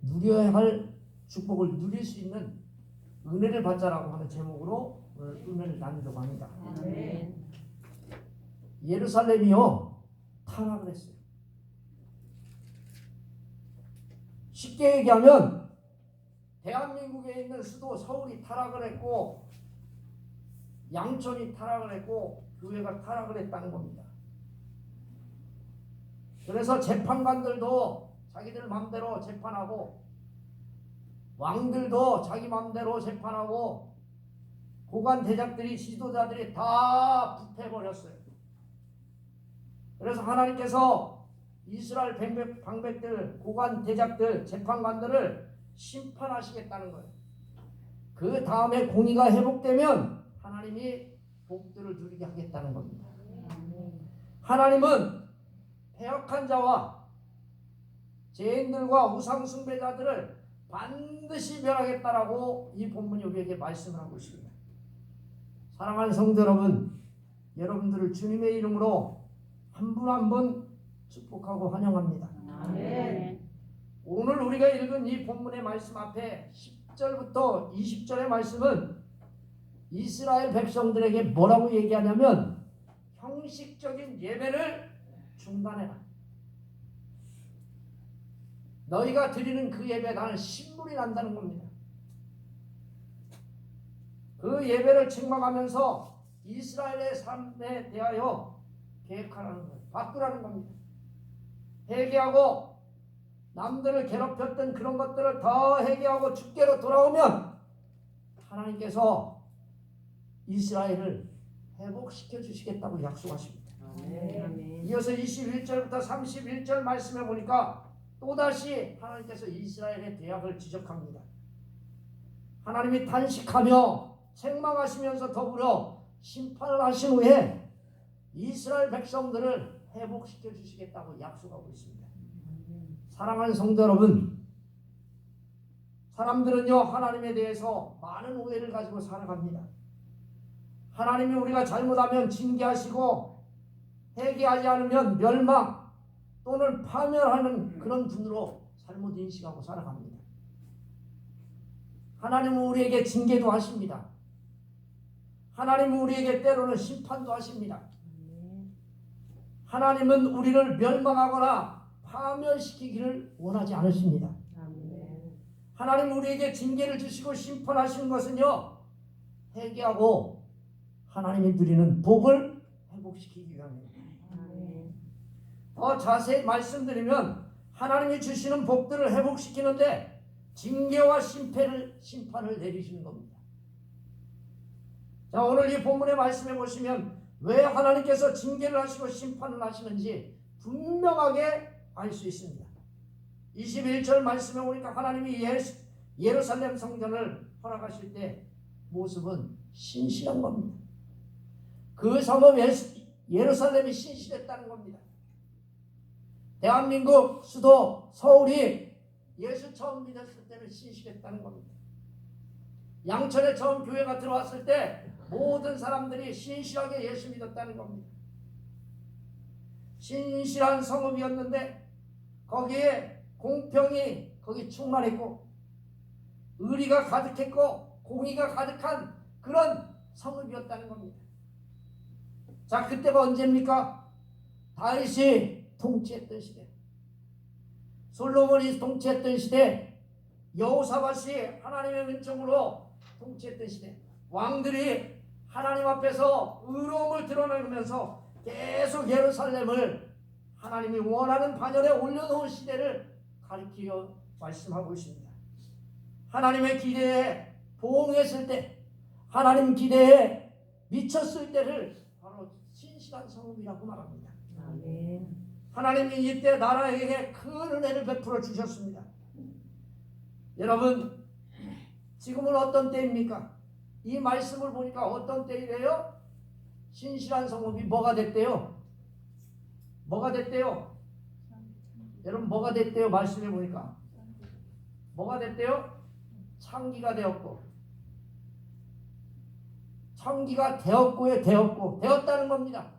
누려야 할 축복을 누릴 수 있는 은혜를 받자라고 하는 제목으로 오늘 은혜를 나누려고 합니다. 예루살렘이요 타락을 했어요. 쉽게 얘기하면 대한민국에 있는 수도 서울이 타락을 했고 양천이 타락을 했고 교회가 타락을 했다는 겁니다. 그래서 재판관들도 자기들 마음대로 재판하고 왕들도 자기 마음대로 재판하고 고관 대작들이 지도자들이 다 부패버렸어요. 그래서 하나님께서 이스라엘 방백들, 고관 대작들, 재판관들을 심판하시겠다는 거예요. 그 다음에 공의가 회복되면 하나님이 복들을 누리게 하겠다는 겁니다. 하나님은 패역한 자와 죄인들과 우상숭배자들을 반드시 멸하겠다라고 이 본문이 우리에게 말씀을 하고 있습니다. 사랑하는 성도 여러분, 여러분들을 주님의 이름으로 한 분 한 분 축복하고 환영합니다. 아멘. 오늘 우리가 읽은 이 본문의 말씀 앞에 10절부터 20절의 말씀은 이스라엘 백성들에게 뭐라고 얘기하냐면 형식적인 예배를 중단해라. 너희가 드리는 그 예배 나는 신물이 난다는 겁니다. 그 예배를 책망하면서 이스라엘의 삶에 대하여 계획하라는 거예요. 바꾸라는 겁니다. 회개하고 남들을 괴롭혔던 그런 것들을 더 회개하고 주께로 돌아오면 하나님께서 이스라엘을 회복시켜 주시겠다고 약속하십니다. 아멘. 이어서 21절부터 31절 말씀해 보니까 또다시 하나님께서 이스라엘의 죄악을 지적합니다. 하나님이 탄식하며 책망하시면서 더불어 심판을 하신 후에 이스라엘 백성들을 회복시켜 주시겠다고 약속하고 있습니다. 사랑하는 성도 여러분, 사람들은요 하나님에 대해서 많은 오해를 가지고 살아갑니다. 하나님이 우리가 잘못하면 징계하시고 회개하지 않으면 멸망 또는 파멸하는 그런 분으로 잘못 인식하고 살아갑니다. 하나님은 우리에게 징계도 하십니다. 하나님은 우리에게 때로는 심판도 하십니다. 하나님은 우리를 멸망하거나 파멸시키기를 원하지 않으십니다. 하나님 우리에게 징계를 주시고 심판하시는 것은요 회개하고 하나님이 누리는 복을 회복시키기 위함입니다. 더 자세히 말씀드리면 하나님이 주시는 복들을 회복시키는데 징계와 심판을 내리시는 겁니다. 자, 오늘 이 본문의 말씀해 보시면 왜 하나님께서 징계를 하시고 심판을 하시는지 분명하게 알 수 있습니다. 21절 말씀에 보니까 하나님이 예루살렘 성전을 허락하실 때 모습은 신실한 겁니다. 그 성읍 예루살렘이 신실했다는 겁니다. 대한민국 수도 서울이 예수 처음 믿었을 때는 신실했다는 겁니다. 양천에 처음 교회가 들어왔을 때 모든 사람들이 신실하게 예수 믿었다는 겁니다. 신실한 성읍이었는데 거기에 공평이 거기 충만했고 의리가 가득했고 공의가 가득한 그런 성읍이었다는 겁니다. 자, 그때가 언제입니까? 다윗이 통치했던 시대, 솔로몬이 통치했던 시대, 여호사밧이 하나님의 은총으로 통치했던 시대, 왕들이 하나님 앞에서 의로움을 드러내면서 계속 예루살렘을 하나님이 원하는 반열에 올려놓은 시대를 가리키려 말씀하고 있습니다. 하나님의 기대에 보응했을 때, 하나님 기대에 미쳤을 때를 바로 신실한 성읍이라고 말합니다. 아멘. 하나님이 이때 나라에게 큰 은혜를 베풀어 주셨습니다. 여러분, 지금은 어떤 때입니까? 이 말씀을 보니까 어떤 때이래요? 신실한 성읍이 뭐가 됐대요? 뭐가 됐대요? 여러분 뭐가 됐대요? 말씀해 보니까 뭐가 됐대요? 창기가 되었고, 창기가 되었고에 되었다는 겁니다.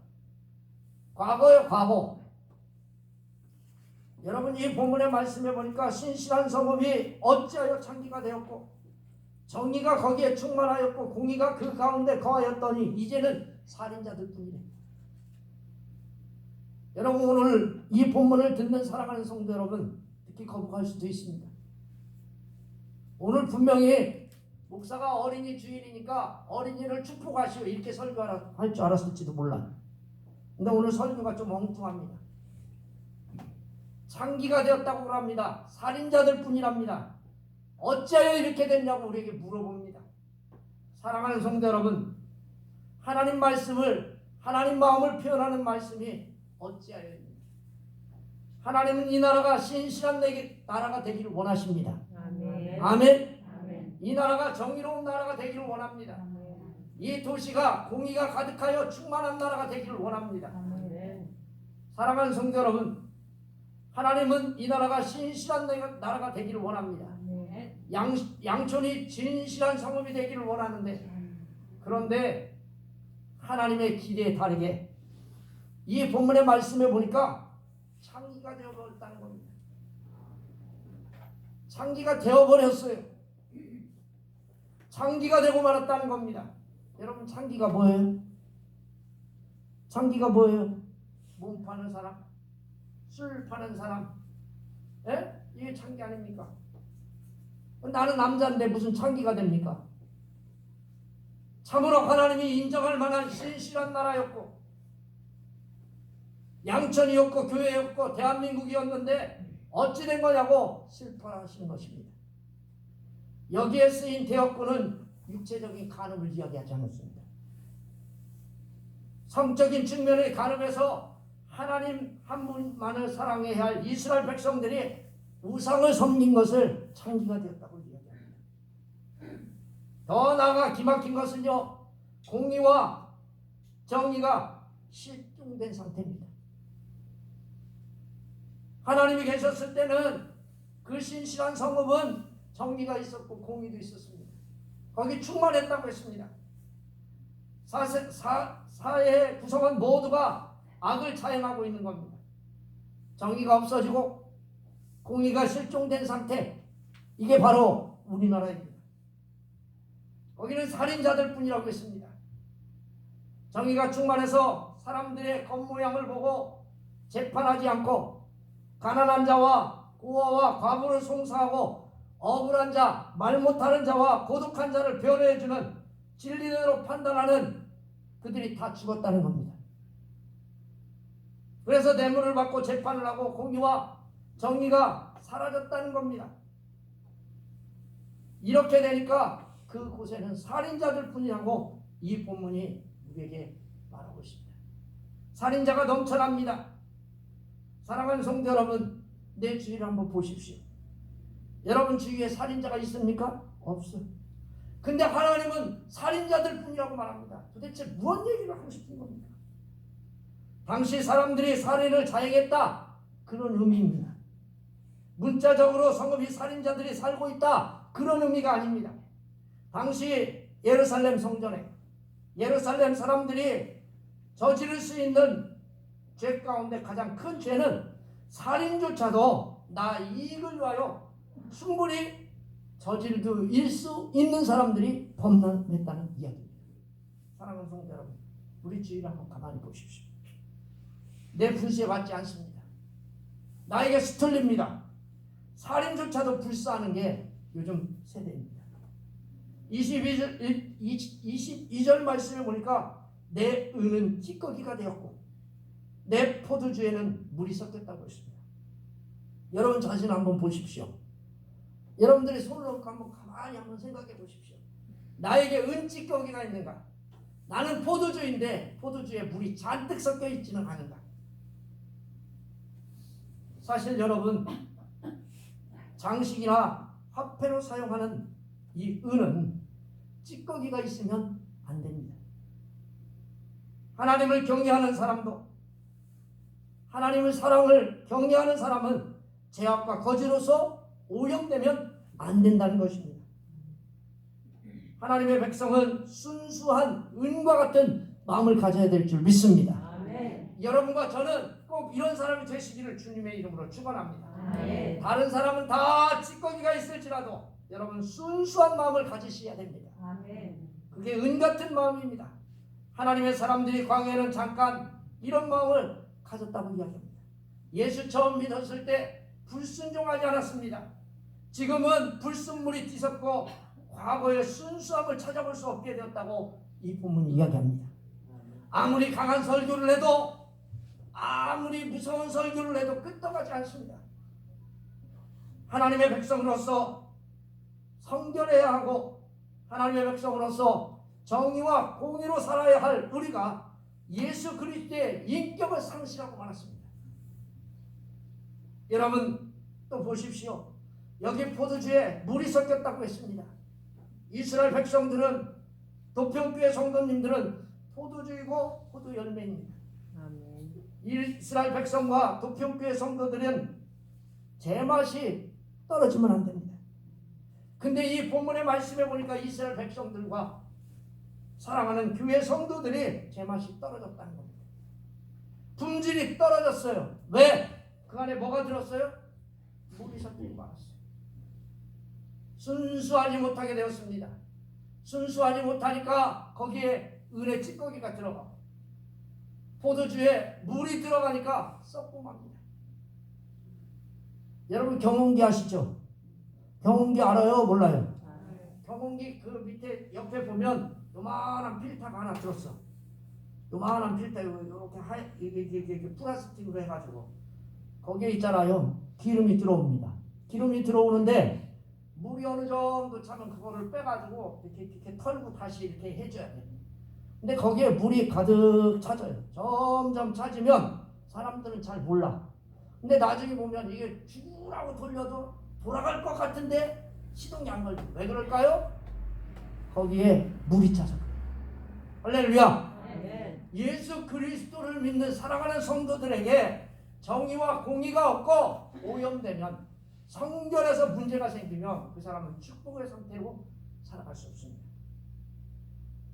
과거요, 과거. 여러분 이 본문의 말씀에 보니까 신실한 성읍이 어찌하여 창기가 되었고 정의가 거기에 충만하였고 공의가 그 가운데 거하였더니 이제는 살인자들 뿐이래. 여러분 오늘 이 본문을 듣는 사랑하는 성도 여러분, 특히 거북할 수도 있습니다. 오늘 분명히 목사가 어린이 주일이니까 어린이를 축복하시오 이렇게 설교할 줄 알았을지도 몰라. 근데 오늘 설교가 좀 엉뚱합니다. 창기가 되었다고 합니다. 살인자들 뿐이랍니다. 어찌하여 이렇게 됐냐고 우리에게 물어봅니다. 사랑하는 성도 여러분, 하나님 말씀을, 하나님 마음을 표현하는 말씀이 어찌하여입니다. 하나님은 이 나라가 신실한 나라가 되기를 원하십니다. 아멘. 아멘. 아멘. 이 나라가 정의로운 나라가 되기를 원합니다. 아멘. 이 도시가 공의가 가득하여 충만한 나라가 되기를 원합니다. 아멘. 사랑하는 성도 여러분, 하나님은 이 나라가 신실한 나라가 되기를 원합니다. 아멘. 양촌이 진실한 성읍이 되기를 원하는데, 그런데 하나님의 기대에 다르게 이 본문의 말씀에 보니까 창기가 되어버렸다는 겁니다. 창기가 되어버렸어요. 창기가 되고 말았다는 겁니다. 여러분 창기가 뭐예요? 창기가 뭐예요? 몸 파는 사람? 술 파는 사람? 예? 이게 창기 아닙니까? 나는 남자인데 무슨 창기가 됩니까? 참으로 하나님이 인정할 만한 신실한 나라였고 양천이었고 교회였고 대한민국이었는데 어찌 된 거냐고 슬퍼하시는 것입니다. 여기에 쓰인 대역구는 육체적인 간음을 이야기하지 않았습니다. 성적인 측면의 간음에서 하나님 한 분만을 사랑해야 할 이스라엘 백성들이 우상을 섬긴 것을 창기가 되었다고 이야기합니다. 더 나아가 기막힌 것은요, 공의와 정의가 실종된 상태입니다. 하나님이 계셨을 때는 그 신실한 성읍은 정의가 있었고 공의도 있었습니다. 거기 충만했다고 했습니다. 사회의 구성원 모두가 악을 자행하고 있는 겁니다. 정의가 없어지고 공의가 실종된 상태, 이게 바로 우리나라입니다. 거기는 살인자들 뿐이라고 했습니다. 정의가 충만해서 사람들의 겉모양을 보고 재판하지 않고 가난한 자와 고아와 과부를 송사하고 억울한 자, 말 못하는 자와 고독한 자를 변호해주는 진리대로 판단하는 그들이 다 죽었다는 겁니다. 그래서 뇌물을 받고 재판을 하고 공의와 정의가 사라졌다는 겁니다. 이렇게 되니까 그곳에는 살인자들 뿐이라고 이 본문이 우리에게 말하고 있습니다. 살인자가 넘쳐납니다. 사랑하는 성도 여러분, 내 주위를 한번 보십시오. 여러분 주위에 살인자가 있습니까? 없어요. 근데 하나님은 살인자들 뿐이라고 말합니다. 도대체 무슨 얘기를 하고 싶은 겁니까? 당시 사람들이 살인을 자행했다, 그런 의미입니다. 문자적으로 성읍이 살인자들이 살고 있다, 그런 의미가 아닙니다. 당시 예루살렘 성전에 예루살렘 사람들이 저지를 수 있는 죄 가운데 가장 큰 죄는 살인조차도 나 이익을 위하여 충분히 저질일 수 있는 사람들이 범람했다는 이야기입니다. 사랑하는 성도 여러분, 우리 주위를 한번 가만히 보십시오. 내 분수에 맞지 않습니다. 나에게 스틀립니다. 살인조차도 불사하는 게 요즘 세대입니다. 22절 말씀에 보니까 내 은은 찌꺼기가 되었고 내 포도주에는 물이 섞였다고 했습니다. 여러분 자신 한번 보십시오. 여러분들이 손을 놓고 한번 가만히 한번 생각해 보십시오. 나에게 은찌꺼기가 있는가? 나는 포도주인데 포도주에 물이 잔뜩 섞여 있지는 않은가? 사실 여러분, 장식이나 화폐로 사용하는 이 은은 찌꺼기가 있으면 안 됩니다. 하나님을 경외하는 사람도, 하나님의 사랑을 경외하는 사람은 죄악과 거지로서 오염되면 안 된다는 것입니다. 하나님의 백성은 순수한 은과 같은 마음을 가져야 될 줄 믿습니다. 아멘. 여러분과 저는 꼭 꼭 이런 사람이 되시기를 주님의 이름으로 축원합니다. 아멘. 다른 사람은 다 찌꺼기가 있을지라도 여러분 순수한 마음을 가지셔야 됩니다. 아멘. 그게 은 같은 마음입니다. 하나님의 사람들이 광야에는 잠깐 이런 마음을 가졌다고 이야기합니다. 예수 처음 믿었을 때 불순종하지 않았습니다. 지금은 불순물이 뒤섞고 과거의 순수함을 찾아볼 수 없게 되었다고 이 본문이 이야기합니다. 아무리 강한 설교를 해도 아무리 무서운 설교를 해도 끄떡하지 않습니다. 하나님의 백성으로서 성결해야 하고 하나님의 백성으로서 정의와 공의로 살아야 할 우리가 예수 그리스도의 인격을 상실하고 말았습니다. 여러분 또 보십시오. 여기 포도주에 물이 섞였다고 했습니다. 이스라엘 백성들은 도평교회 성도님들은 포도주이고 포도 열매입니다. 아멘. 이스라엘 백성과 도평교회 성도들은 제맛이 떨어지면 안 됩니다. 근데 이 본문의 말씀에 보니까 이스라엘 백성들과 사랑하는 교회 성도들이 제맛이 떨어졌다는 겁니다. 품질이 떨어졌어요. 왜? 그 안에 뭐가 들었어요? 물이 섞이고 말았어요. 순수하지 못하게 되었습니다. 순수하지 못하니까 거기에 은의 찌꺼기가 들어가고 포도주에 물이 들어가니까 썩고 맙니다. 여러분 경운기 아시죠? 경운기 알아요? 몰라요? 경운기 그 밑에 옆에 보면 요만한 필터가 하나 들었어. 요만한 필터 이렇게 플라스틱으로 해가지고 거기에 있잖아요. 기름이 들어옵니다. 기름이 들어오는데 물이 어느 정도 차면 그거를 빼가지고 이렇게 털고 다시 이렇게 해줘야 돼요. 근데 거기에 물이 가득 차져요. 점점 차지면 사람들은 잘 몰라. 근데 나중에 보면 이게 쭈라고 돌려도 돌아갈 것 같은데 시동이 안 걸려. 왜 그럴까요? 거기에 물이 차서 그래요. 할렐루야. 아멘. 예수 그리스도를 믿는 사랑하는 성도들에게 정의와 공의가 없고 오염되면 성결에서 문제가 생기면 그 사람은 축복의 상태로 살아갈 수 없습니다.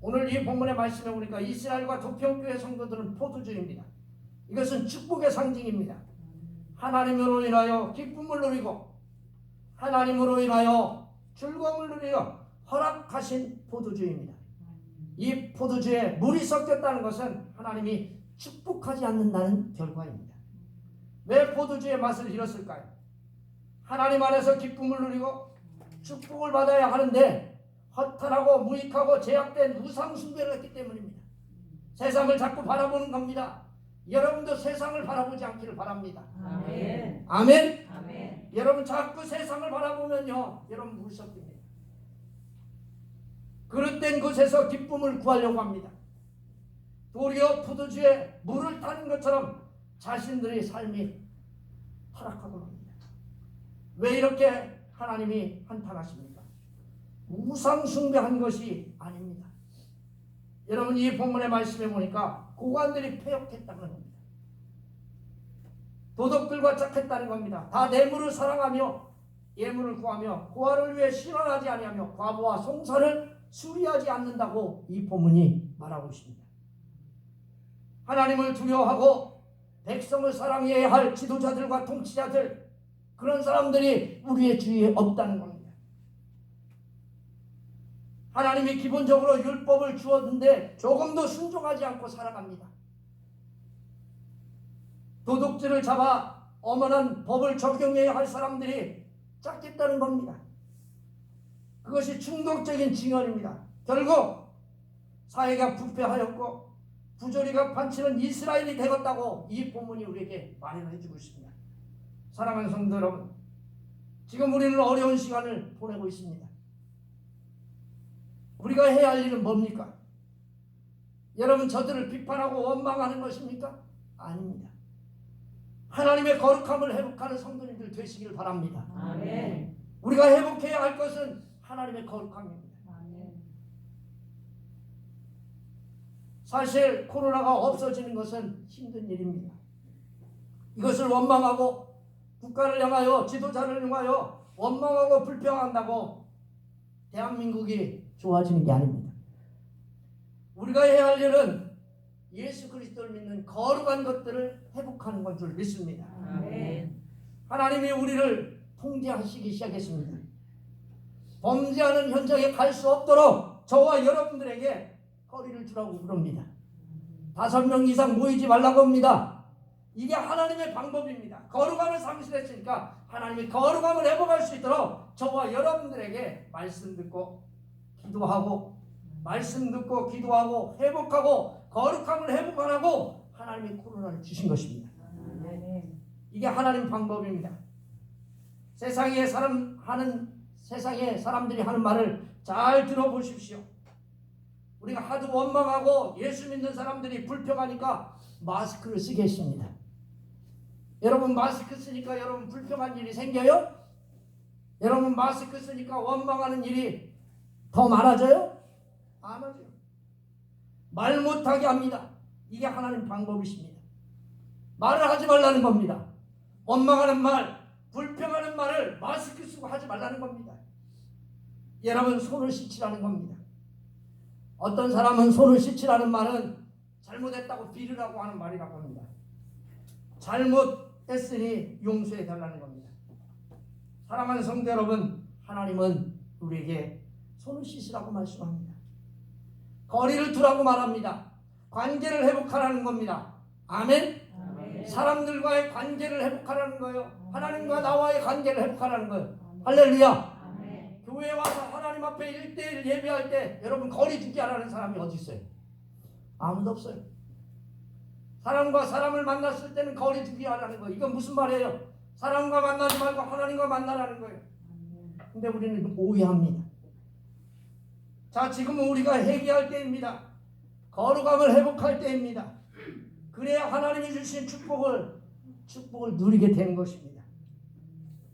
오늘 이 본문의 말씀에 보니까 이스라엘과 도평교회 성도들은 포도주입니다. 이것은 축복의 상징입니다. 하나님으로 인하여 기쁨을 누리고 하나님으로 인하여 즐거움을 누리며 허락하신 포도주입니다. 이 포도주에 물이 섞였다는 것은 하나님이 축복하지 않는다는 결과입니다. 왜 포도주의 맛을 잃었을까요? 하나님 안에서 기쁨을 누리고 축복을 받아야 하는데 허탄하고 무익하고 제약된 우상 숭배를 했기 때문입니다. 세상을 자꾸 바라보는 겁니다. 여러분도 세상을 바라보지 않기를 바랍니다. 아멘. 아멘. 아멘. 여러분 자꾸 세상을 바라보면요, 여러분 물 섞입니다. 그릇된 곳에서 기쁨을 구하려고 합니다. 도리어 포도주에 물을 타는 것처럼 자신들의 삶이 타락하고 맙니다. 왜 이렇게 하나님이 한탄하십니까? 우상 숭배한 것이 아닙니다. 여러분 이 본문의 말씀에 보니까 고관들이 패역했다는 겁니다. 도덕들과 짝했다는 겁니다. 다 뇌물을 사랑하며 예물을 구하며 고아를 위해 신원하지 아니하며 과부와 송사를 수리하지 않는다고 이 본문이 말하고 있습니다. 하나님을 두려워하고 백성을 사랑해야 할 지도자들과 통치자들, 그런 사람들이 우리의 주위에 없다는 겁니다. 하나님이 기본적으로 율법을 주었는데 조금도 순종하지 않고 살아갑니다. 도둑질을 잡아 엄연한 법을 적용해야 할 사람들이 짝겠다는 겁니다. 그것이 충격적인 징언입니다. 결국 사회가 부패하였고 부조리가 판치는 이스라엘이 되었다고 이 본문이 우리에게 말을 해주고 있습니다. 사랑하는 성도 여러분, 지금 우리는 어려운 시간을 보내고 있습니다. 우리가 해야 할 일은 뭡니까? 여러분 저들을 비판하고 원망하는 것입니까? 아닙니다. 하나님의 거룩함을 회복하는 성도님들 되시길 바랍니다. 아멘. 우리가 회복해야 할 것은 하나님의 거룩함입니다. 아멘. 사실 코로나가 없어지는 것은 힘든 일입니다. 이것을 원망하고 국가를 향하여 지도자를 향하여 원망하고 불평한다고 대한민국이 좋아지는 게 아닙니다. 우리가 해야 할 일은 예수 그리스도를 믿는 거룩한 것들을 회복하는 건 줄 믿습니다. 아멘. 하나님이 우리를 통제하시기 시작했습니다. 범죄하는 현장에 갈 수 없도록 저와 여러분들에게 거리를 두라고 그럽니다. 5명 이상 모이지 말라고 합니다. 이게 하나님의 방법입니다. 거룩함을 상실했으니까 하나님이 거룩함을 회복할 수 있도록 저와 여러분들에게 말씀 듣고 기도하고 말씀 듣고 기도하고 회복하고 거룩함을 회복하라고 하나님이 코로나를 주신 것입니다. 아멘. 이게 하나님 방법입니다. 세상에 사람들이 하는 말을 잘 들어보십시오. 우리가 하도 원망하고 예수 믿는 사람들이 불평하니까 마스크를 쓰게 했습니다. 여러분 마스크 쓰니까 여러분 불평한 일이 생겨요? 여러분 마스크 쓰니까 원망하는 일이 더 많아져요? 안 하죠. 말 못하게 합니다. 이게 하나님 방법이십니다. 말을 하지 말라는 겁니다. 원망하는 말, 불평하는 말을 마스크 쓰고 하지 말라는 겁니다. 여러분 손을 씻으라는 겁니다. 어떤 사람은 손을 씻으라는 말은 잘못했다고 빌으라고 하는 말이라고 합니다. 잘못했으니 용서해 달라는 겁니다. 사랑하는 성도 여러분, 하나님은 우리에게 손을 씻으라고 말씀합니다. 거리를 두라고 말합니다. 관계를 회복하라는 겁니다. 아멘? 아멘. 사람들과의 관계를 회복하라는 거예요. 하나님과 나와의 관계를 회복하라는 거예요. 할렐루야. 아멘. 교회에 와서 하나님 앞에 1대1 예배할 때 여러분 거리 두기 하라는 사람이 어디 있어요? 아무도 없어요. 사람과 사람을 만났을 때는 거리 두기 하라는 거예요. 이건 무슨 말이에요? 사람과 만나지 말고 하나님과 만나라는 거예요. 근데 우리는 오해합니다. 자, 지금은 우리가 회개할 때입니다. 거룩함을 회복할 때입니다. 그래야 하나님이 주신 축복을 누리게 되는 것입니다.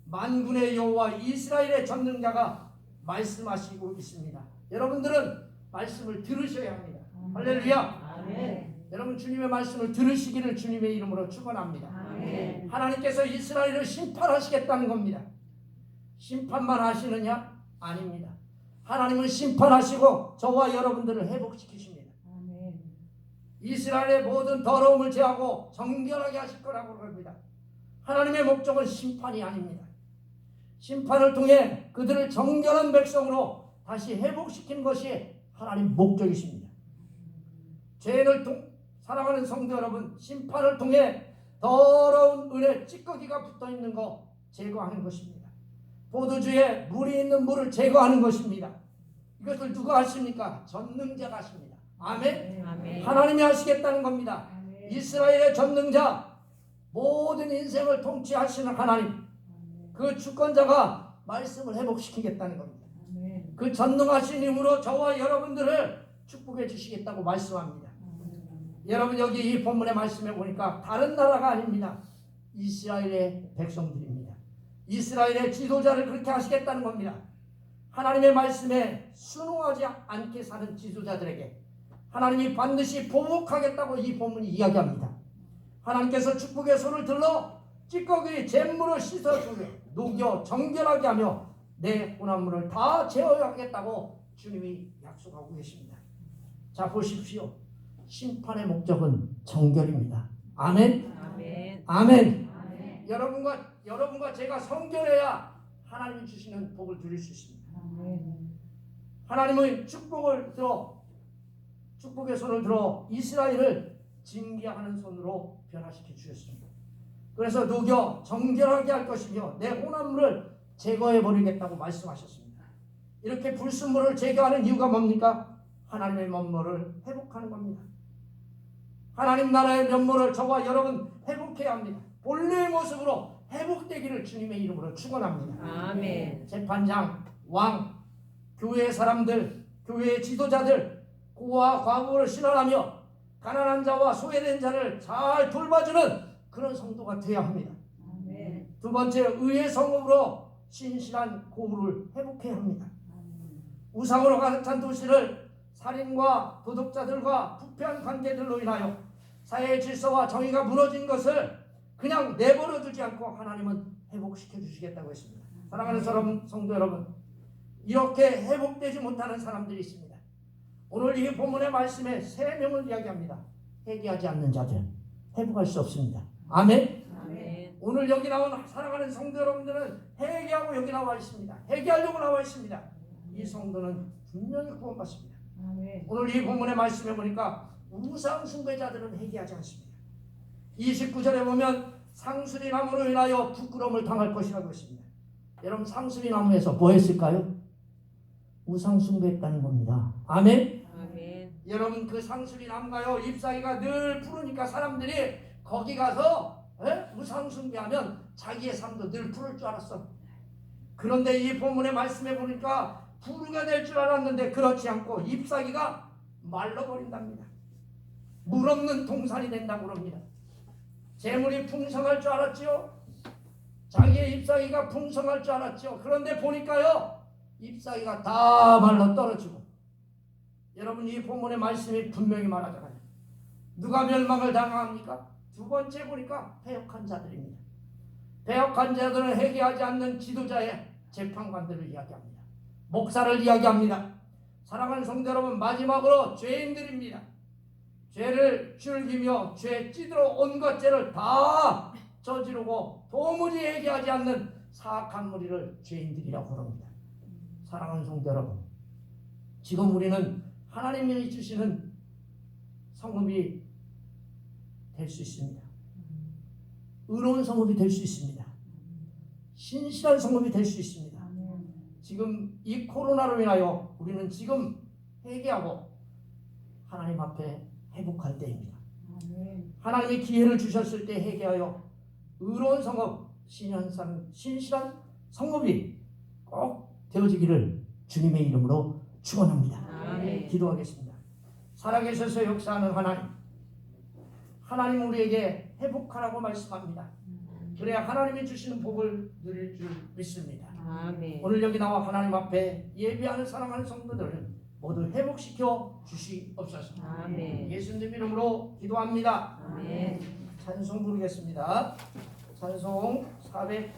만군의 여호와 이스라엘의 전능자가 말씀하시고 있습니다. 여러분들은 말씀을 들으셔야 합니다. 할렐루야. 아멘. 여러분 주님의 말씀을 들으시기를 주님의 이름으로 축원합니다. 아멘. 하나님께서 이스라엘을 심판하시겠다는 겁니다. 심판만 하시느냐? 아닙니다. 하나님은 심판하시고 저와 여러분들을 회복시키십니다. 아멘. 이스라엘의 모든 더러움을 제하고 정결하게 하실 거라고 합니다. 하나님의 목적은 심판이 아닙니다. 심판을 통해 그들을 정결한 백성으로 다시 회복시키는 것이 하나님 목적이십니다. 사랑하는 성도 여러분, 심판을 통해 더러운 은에 찌꺼기가 붙어있는 거 제거하는 것입니다. 포도주에 물이 있는 물을 제거하는 것입니다. 이것을 누가 하십니까? 전능자가 하십니다. 아멘? 아멘. 하나님이 하시겠다는 겁니다. 아멘. 이스라엘의 전능자, 모든 인생을 통치하시는 하나님, 그 주권자가 말씀을 회복시키겠다는 겁니다. 아멘. 그 전능하신 힘으로 저와 여러분들을 축복해 주시겠다고 말씀합니다. 여러분 여기 이 본문의 말씀에 보니까 다른 나라가 아닙니다. 이스라엘의 백성들입니다. 이스라엘의 지도자를 그렇게 하시겠다는 겁니다. 하나님의 말씀에 순응하지 않게 사는 지도자들에게 하나님이 반드시 보복하겠다고 이 본문이 이야기합니다. 하나님께서 축복의 손을 들러 찌꺼기 잿물로 씻어주며 녹여 정결하게 하며 내 혼합물을 다 제어하겠다고 주님이 약속하고 계십니다. 자, 보십시오. 심판의 목적은 정결입니다. 아멘. 아멘. 아멘. 아멘. 여러분과 제가 성결해야 하나님이 주시는 복을 누릴 수 있습니다. 아멘. 하나님은 축복의 손을 들어 이스라엘을 징계하는 손으로 변화시켜 주셨습니다. 그래서 녹여 정결하게 할 것이며 내 혼합물을 제거해 버리겠다고 말씀하셨습니다. 이렇게 불순물을 제거하는 이유가 뭡니까? 하나님의 면모를 회복하는 겁니다. 하나님 나라의 면모를 저와 여러분 회복해야 합니다. 본래의 모습으로 회복되기를 주님의 이름으로 축원합니다. 아멘. 재판장, 왕, 교회의 사람들, 교회의 지도자들, 고와 과부를 신원하며 가난한 자와 소외된 자를 잘 돌봐주는 그런 성도가 되어야 합니다. 아멘. 두 번째, 의의 성읍으로 신실한 고우를 회복해야 합니다. 우상으로 가득 찬 도시를 살인과 도덕자들과 부패한 관계들로 인하여 사회의 질서와 정의가 무너진 것을 그냥 내버려 두지 않고 하나님은 회복시켜 주시겠다고 했습니다. 사랑하는 성도 여러분, 이렇게 회복되지 못하는 사람들이 있습니다. 오늘 이 본문의 말씀에 3명을 이야기합니다. 회개하지 않는 자들 회복할 수 없습니다. 아멘. 아멘. 오늘 여기 나온 사랑하는 성도 여러분들은 회개하고 여기 나와 있습니다. 회개하려고 나와 있습니다. 이 성도는 분명히 구원받습니다. 아멘. 오늘 이 본문의 말씀에 보니까 우상 숭배자들은 회개하지 않습니다. 29절에 보면 상수리 나무로 인하여 부끄러움을 당할 것이라고 했습니다. 여러분 상수리 나무에서 뭐 했을까요? 우상 숭배했다는 겁니다. 아멘. 아멘. 여러분 그 상수리 나무가요 잎사귀가 늘 푸르니까 사람들이 거기 가서 우상 숭배하면 자기의 삶도 늘 푸를 줄 알았어. 그런데 이 본문의 말씀에 보니까 푸르게 될 줄 알았는데 그렇지 않고 잎사귀가 말라버린답니다. 물 없는 동산이 된다고 그럽니다. 재물이 풍성할 줄 알았지요. 자기의 잎사귀가 풍성할 줄 알았지요. 그런데 보니까요 잎사귀가 다 말라 떨어지고. 여러분 이 본문의 말씀이 분명히 말하잖아요. 누가 멸망을 당합니까? 두 번째 보니까 패역한 자들입니다. 패역한 자들은 회개하지 않는 지도자의 재판관들을 이야기합니다. 목사를 이야기합니다. 사랑하는 성도 여러분, 마지막으로 죄인들입니다. 죄를 즐기며 죄 찌들어 온갖 죄를 다 저지르고 도무지 회개하지 않는 사악한 무리를 죄인들이라고 합니다. 사랑하는 성도 여러분, 지금 우리는 하나님이 주시는 성읍이 될 수 있습니다. 의로운 성읍이 될 수 있습니다. 신실한 성읍이 될 수 있습니다. 지금 이 코로나로 인하여 우리는 지금 회개하고 하나님 앞에 회복할 때입니다. 하나님이 기회를 주셨을 때 회개하여 의로운 성읍, 신실한 성읍이 꼭 되어지기를 주님의 이름으로 축원합니다. 아멘. 기도하겠습니다. 살아계셔서 역사하는 하나님 우리에게 회복하라고 말씀합니다. 그래야 하나님이 주시는 복을 누릴 줄 믿습니다. 아멘. 오늘 여기 나와 하나님 앞에 예배하는 사랑하는 성도들을 모두 회복시켜 주시옵소서. 아멘. 예수님 이름으로 기도합니다. 아멘. 찬송 부르겠습니다. 찬송 400